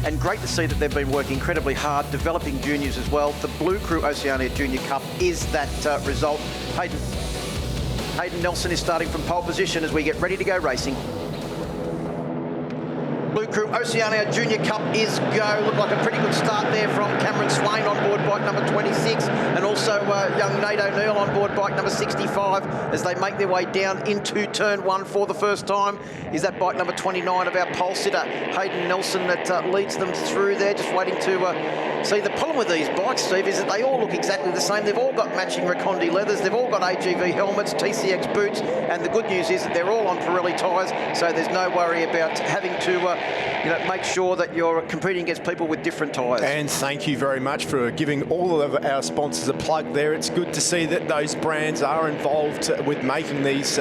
and great to see that they've been working incredibly hard, developing juniors as well. The Blue Crew Oceania Junior Cup is that result. Hayden Nelson is starting from pole position as we get ready to go racing. Blue Crew Oceania Junior Cup is go. Looked like a pretty good start there from Cameron Swain on board bike number 26, and also young Nate O'Neill on board bike number 65 as they make their way down into turn one for the first time. Is that bike number 29 of our pole sitter, Hayden Nelson, that leads them through there, just waiting to see. The problem with these bikes, Steve, is that they all look exactly the same. They've all got matching Recondi leathers, they've all got AGV helmets, TCX boots, and the good news is that they're all on Pirelli tyres, so there's no worry about having to make sure that you're competing against people with different tyres. And thank you very much for giving all of our sponsors a plug there. It's good to see that those brands are involved with making these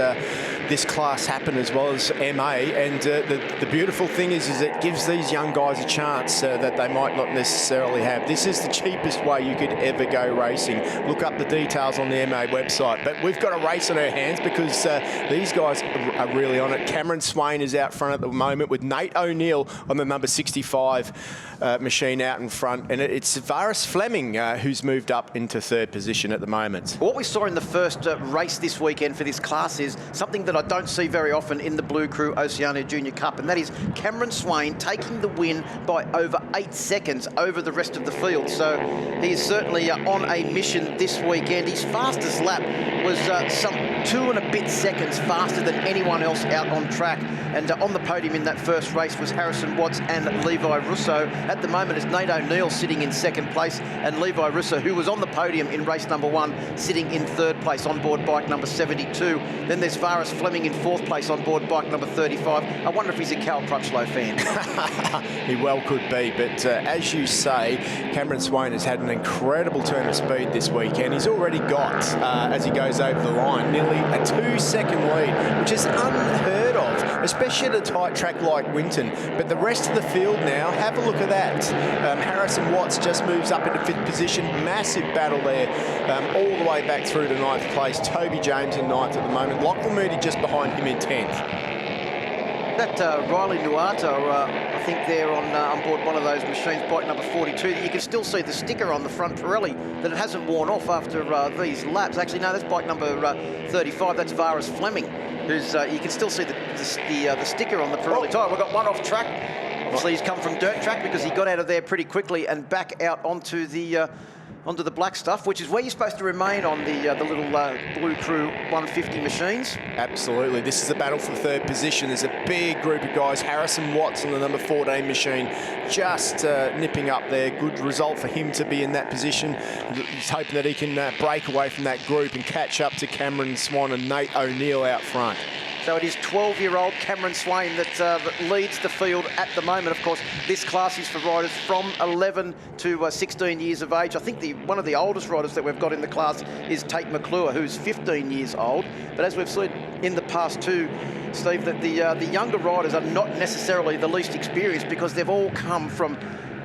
this class happen, as well as MA. And the beautiful thing is it gives these young guys a chance that they might not necessarily have. This is the cheapest way you could ever go racing. Look up the details on the MA website. But we've got a race on our hands because these guys are really on it. Cameron Swain is out front at the moment with Nate O'Neill on the number 65 machine out in front. And it's Varus Fleming who's moved up into third position at the moment. What we saw in the first race this weekend for this class is something that I don't see very often in the Blue Crew Oceania Junior Cup, and that is Cameron Swain taking the win by over 8 seconds over the rest of the field. So he is certainly on a mission this weekend. His fastest lap was some 2 and a bit seconds faster than anyone else out on track. And on the podium in that first race was Harrison Watts and Levi Russo. At the moment, it's Nate O'Neill sitting in second place, and Levi Russo, who was on the podium in race number 1, sitting in third place on board bike number 72. Then there's Varus Fleming in fourth place on board bike number 35. I wonder if he's a Cal Crutchlow fan. He well could be, but as you say, Cameron Swain has had an incredible turn of speed this weekend. He's already got, as he goes over the line, nearly a 2-second lead, which is unheard of, especially at a tight track like Winton. But the rest of the field now, have a look at that. Harrison Watts just moves up into 5th position. Massive battle there, all the way back through to 9th place. Toby James in 9th at the moment. Lachlan Moody just behind him in 10th. That Riley Nuata, I think they're on board one of those machines, bike number 42, that you can still see the sticker on the front Pirelli, that it hasn't worn off after these laps. Actually, no, that's bike number 35. That's Varus Fleming, who's you can still see the sticker on the Pirelli tyre. We've got one off track. Obviously, he's come from dirt track because he got out of there pretty quickly and back out onto the black stuff, which is where you're supposed to remain on the little Blue Crew 150 machines. Absolutely. This is a battle for third position. There's a big group of guys. Harrison Watts on the number 14 machine just nipping up there. Good result for him to be in that position. He's hoping that he can break away from that group and catch up to Cameron Swan and Nate O'Neill out front. So it is 12-year-old Cameron Swain that leads the field at the moment. Of course, this class is for riders from 11 to 16 years of age. I think one of the oldest riders that we've got in the class is Tate McClure, who's 15 years old. But as we've seen in the past too, Steve, that the younger riders are not necessarily the least experienced because they've all come from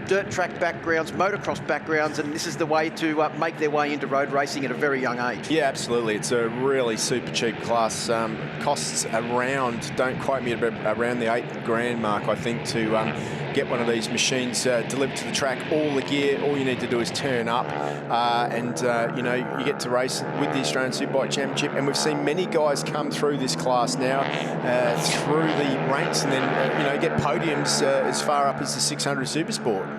dirt track backgrounds, motocross backgrounds, and this is the way to make their way into road racing at a very young age. Yeah, absolutely. It's a really super cheap class. Costs around, don't quote me, around the $8,000 mark, I think, to get one of these machines delivered to the track. All the gear, all you need to do is turn up, and you get to race with the Australian Superbike Championship. And we've seen many guys come through this class now, through the ranks, and then get podiums as far up as the 600 Supersport.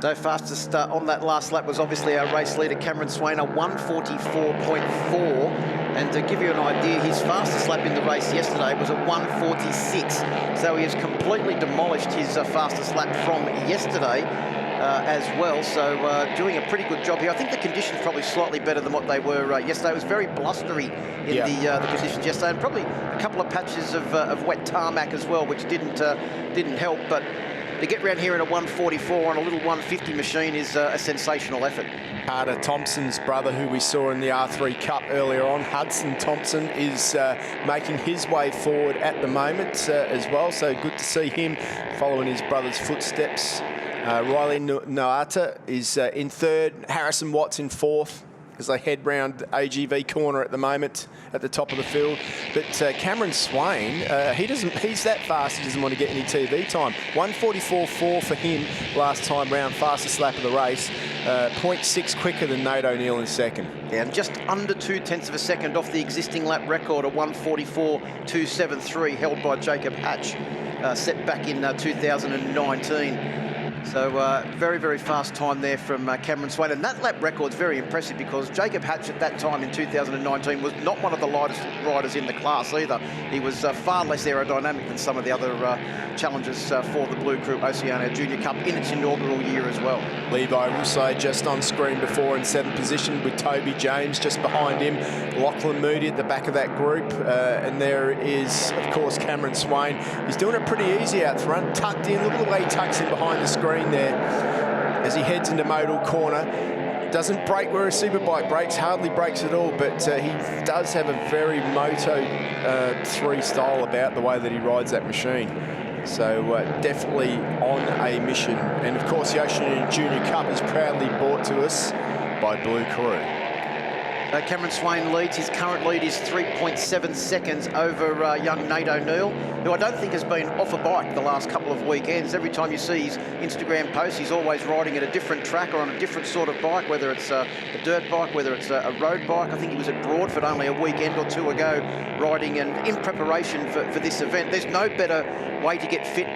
So fastest on that last lap was obviously our race leader, Cameron Swain, a 1:44.4. And to give you an idea, his fastest lap in the race yesterday was a 1:46. So he has completely demolished his fastest lap from yesterday as well. So doing a pretty good job here. I think the conditions probably slightly better than what they were yesterday. It was very blustery in the conditions yesterday, and probably a couple of patches of wet tarmac as well, which didn't help. But to get around here in a 1:44 on a little 150 machine is a sensational effort. Carter Thompson's brother, who we saw in the R3 Cup earlier on, Hudson Thompson, is making his way forward at the moment as well. So good to see him following his brother's footsteps. Riley Nuata is in third, Harrison Watts in fourth. as they head round AGV corner at the moment at the top of the field. But Cameron Swain, he's that fast, he doesn't want to get any TV time. 1:44.4 for him last time round, fastest lap of the race. 0.6 quicker than Nate O'Neill in second. Yeah, and just under 0.2 of a second off the existing lap record of 1:44.273 held by Jacob Hatch, set back in 2019. So very, very fast time there from Cameron Swain. And that lap record's very impressive because Jacob Hatch at that time in 2019 was not one of the lightest riders in the class either. He was far less aerodynamic than some of the other challengers for the Blue Crew Oceania Junior Cup in its inaugural year as well. Levi Russo just on screen before in 7th position with Toby James just behind him. Lachlan Moody at the back of that group. And there is, of course, Cameron Swain. He's doing it pretty easy out front, tucked in. Look at the way he tucks in behind the screen there as he heads into modal corner. Doesn't brake where a superbike brakes, hardly brakes at all, but he does have a very Moto 3 style about the way that he rides that machine. So definitely on a mission. And of course the Oceania Junior Cup is proudly brought to us by Blue Crew. Cameron Swain leads. His current lead is 3.7 seconds over young Nate O'Neill, who I don't think has been off a bike the last couple of weekends. Every time you see his Instagram posts, he's always riding at a different track or on a different sort of bike, whether it's a dirt bike, whether it's a road bike. I think he was at Broadford only a weekend or two ago riding, and in preparation for this event. There's no better way to get fit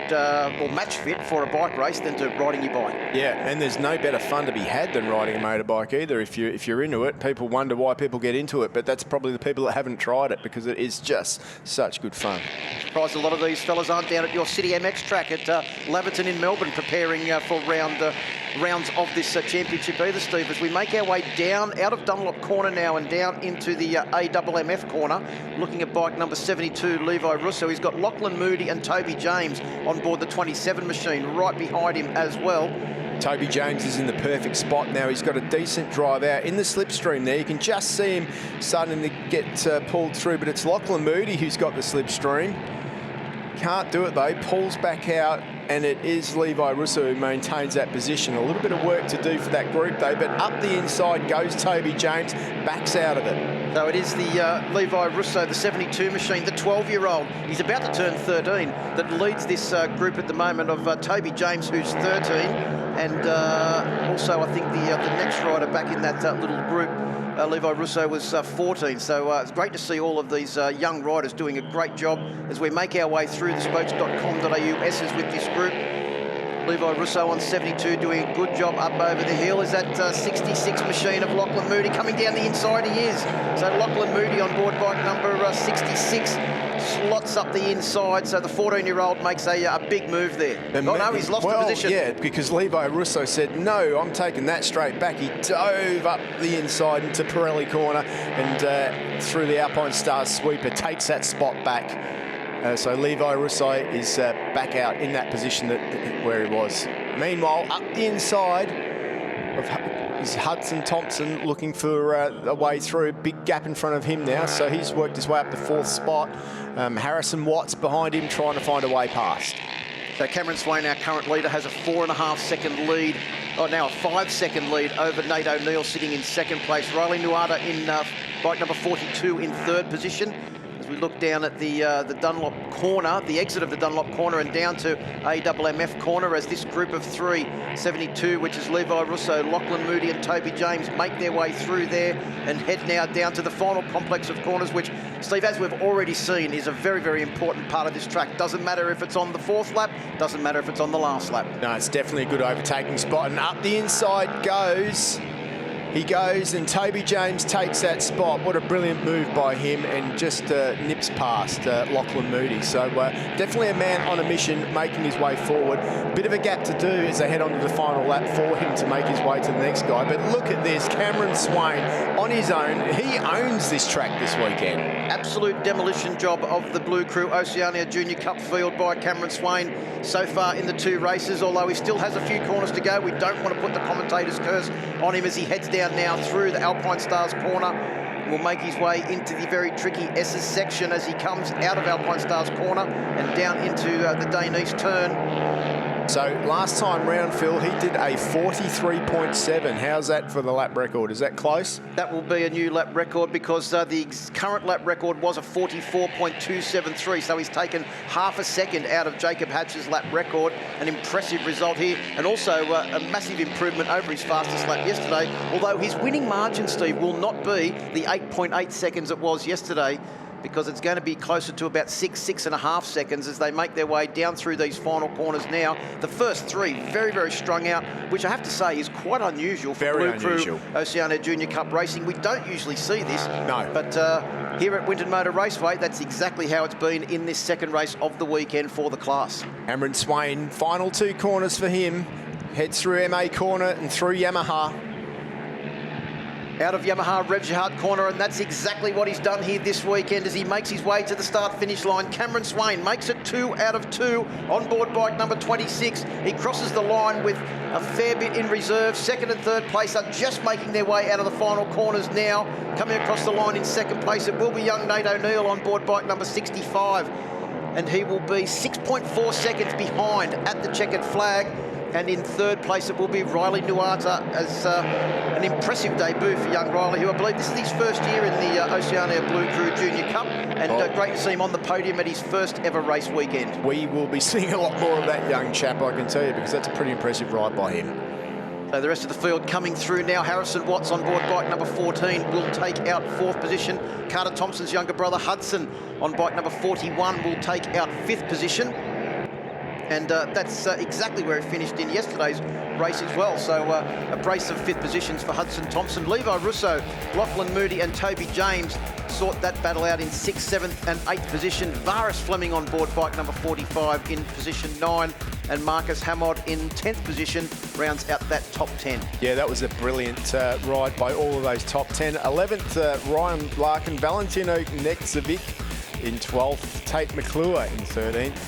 or match fit for a bike race than to riding your bike. Yeah, and there's no better fun to be had than riding a motorbike either. If you're into it, people wonder why people get into it, but that's probably the people that haven't tried it because it is just such good fun. Surprised a lot of these fellas aren't down at your City MX track at Laverton in Melbourne preparing for rounds of this championship either, Steve, as we make our way down out of Dunlop corner now and down into the AMMF corner, looking at bike number 72, Levi Russo. He's got Lachlan Moody and Toby James on board the 27 machine right behind him as well. Toby James is in the perfect spot now. He's got a decent drive out in the slipstream there. You can just see him starting to get pulled through, but it's Lachlan Moody who's got the slipstream. Can't do it though, pulls back out, and it is Levi Russo who maintains that position. A little bit of work to do for that group though, but up the inside goes Toby James, backs out of it. So it is the Levi Russo, the 72 machine, the 12-year-old. He's about to turn 13, that leads this group at the moment of Toby James, who's 13, and also I think the next rider back in that little group, Levi Russo, was 14. So it's great to see all of these young riders doing a great job as we make our way through the spokes.com.au S's with this group. Levi Russo on 72 doing a good job up over the hill. Is that 66 machine of Lachlan Moody coming down the inside? He is. So Lachlan Moody on board bike number 66 slots up the inside. So the 14-year-old makes a big move there. Oh no, he's lost the position. Yeah, because Levi Russo said, no, I'm taking that straight back. He dove up the inside into Pirelli corner and through the Alpine Stars sweeper, takes that spot back. So Levi Russo is back out in that position where he was. Meanwhile, up the inside is Hudson Thompson looking for a way through. Big gap in front of him now, so he's worked his way up the 4th spot. Harrison Watts behind him trying to find a way past. So Cameron Swain, our current leader, has a 4.5-second lead. Oh, now a 5-second lead over Nate O'Neill sitting in 2nd place. Riley Nuada in bike number 42 in 3rd position. As we look down at the Dunlop corner, the exit of the Dunlop corner, and down to AMMF corner as this group of 3, 72, which is Levi Russo, Lachlan Moody and Toby James, make their way through there and head now down to the final complex of corners, which, Steve, as we've already seen, is a very, very important part of this track. Doesn't matter if it's on the 4th lap, doesn't matter if it's on the last lap. No, it's definitely a good overtaking spot, and up the inside goes. He goes, and Toby James takes that spot. What a brilliant move by him, and just nips past Lachlan Moody. So definitely a man on a mission, making his way forward. Bit of a gap to do as they head on to the final lap for him to make his way to the next guy. But look at this, Cameron Swain on his own. He owns this track this weekend. Absolute demolition job of the Blue Crew Oceania Junior Cup field by Cameron Swain so far in the 2 races, although he still has a few corners to go. We don't want to put the commentator's curse on him as he heads down now through the Alpine Stars corner. Will make his way into the very tricky S's section as he comes out of Alpine Stars corner and down into the Dane East turn. So last time round, Phil, he did a 43.7. How's that for the lap record? Is that close? That will be a new lap record because the current lap record was a 44.273. So he's taken half a second out of Jacob Hatch's lap record. An impressive result here, and also a massive improvement over his fastest lap yesterday. Although his winning margin, Steve, will not be the 8.8 seconds it was yesterday, because it's going to be closer to about 6.5 seconds as they make their way down through these final corners now. The first three very, very strung out, which I have to say is quite unusual for Blue Crew Oceania Junior Cup racing. We don't usually see this. No. But here at Winton Motor Raceway, that's exactly how it's been in this second race of the weekend for the class. Cameron Swain, final two corners for him. Heads through MA corner and through Yamaha. Out of Yamaha Revjehart corner, and that's exactly what he's done here this weekend as he makes his way to the start-finish line. Cameron Swain makes it 2 out of 2 on board bike number 26. He crosses the line with a fair bit in reserve. Second and third place are just making their way out of the final corners now. Coming across the line in second place, it will be young Nate O'Neill on board bike number 65. And he will be 6.4 seconds behind at the checkered flag. And in third place, it will be Riley Nuata as an impressive debut for young Riley, who I believe this is his first year in the Oceania Blue Crew Junior Cup. And great to see him on the podium at his first ever race weekend. We will be seeing a lot more of that young chap, I can tell you, because that's a pretty impressive ride by him. So the rest of the field coming through now. Harrison Watts on board bike number 14 will take out fourth position. Carter Thompson's younger brother Hudson on bike number 41 will take out fifth position. And that's exactly where he finished in yesterday's race as well. So a brace of fifth positions for Hudson Thompson. Levi Russo, Lachlan Moody and Toby James sort that battle out in 6th, 7th and 8th position. Varis Fleming on board bike number 45 in position 9. And Marcus Hamod in 10th position rounds out that top 10. Yeah, that was a brilliant ride by all of those top 10. 11th, Ryan Larkin, Valentino Nekzovic in 12th, Tate McClure in 13th.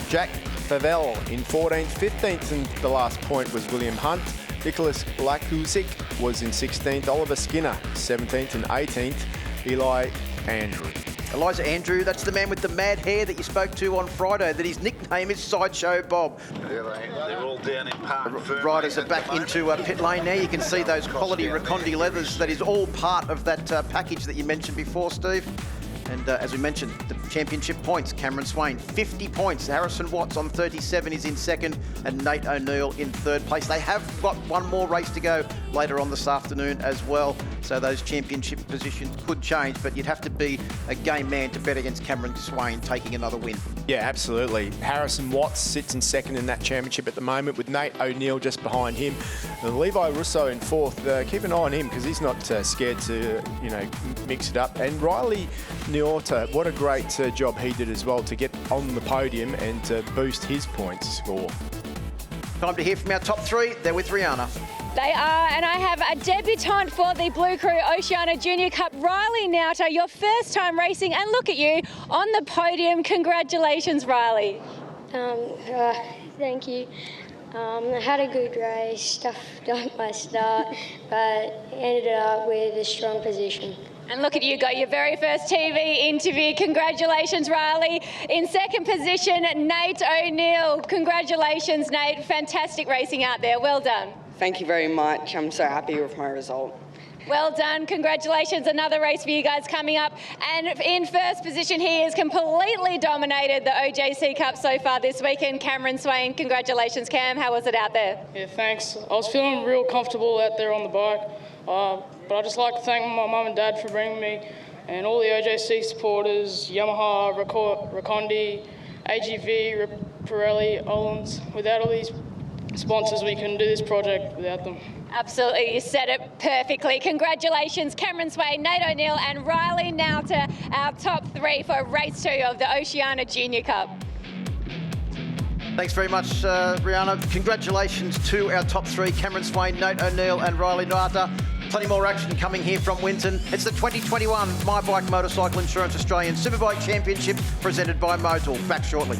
Jack Favel in 14th, 15th, and the last point was William Hunt. Nicholas Lakusic was in 16th, Oliver Skinner 17th and 18th, Eli Andrew. Elijah Andrew, that's the man with the mad hair that you spoke to on Friday, that his nickname is Sideshow Bob. They're all down in park. Riders are back into pit lane now. You can see those quality Recondi leathers. That is all part of that package that you mentioned before, Steve. And as we mentioned, the championship points, Cameron Swain, 50 points. Harrison Watts on 37 is in second, and Nate O'Neill in third place. They have got one more race to go later on this afternoon as well. So those championship positions could change, but you'd have to be a game man to bet against Cameron Swain taking another win. Yeah, absolutely. Harrison Watts sits in second in that championship at the moment, with Nate O'Neill just behind him. And Levi Russo in fourth. Keep an eye on him because he's not scared to, mix it up. And Riley Nuata, what a great job he did as well to get on the podium and boost his points score. Time to hear from our top three. They're with Rihanna. They are, and I have a debutant for the Blue Crew Oceania Junior Cup, Riley Nuata, your first time racing, and look at you on the podium. Congratulations, Riley. Thank you. I had a good race, stuffed up my start, but ended up with a strong position. And look at you, got your very first TV interview. Congratulations, Riley. In second position, Nate O'Neill. Congratulations, Nate. Fantastic racing out there. Well done. Thank you very much. I'm so happy with my result. Well done. Congratulations. Another race for you guys coming up. And in first position, he has completely dominated the OJC Cup so far this weekend. Cameron Swain. Congratulations, Cam. How was it out there? Yeah, thanks. I was feeling real comfortable out there on the bike. But I'd just like to thank my mum and dad for bringing me, and all the OJC supporters, Yamaha, Recondi, AGV, Pirelli, Ollins. Without all these sponsors, we couldn't do this project without them. Absolutely, you said it perfectly. Congratulations, Cameron Swain, Nate O'Neill and Riley Nuata, our top three for race 2 of the Oceania Junior Cup. Thanks very much, Rihanna. Congratulations to our top three, Cameron Swain, Nate O'Neill and Riley Nuata. Plenty more action coming here from Winton. It's the 2021 My Bike Motorcycle Insurance Australian Superbike Championship presented by Motul. Back shortly.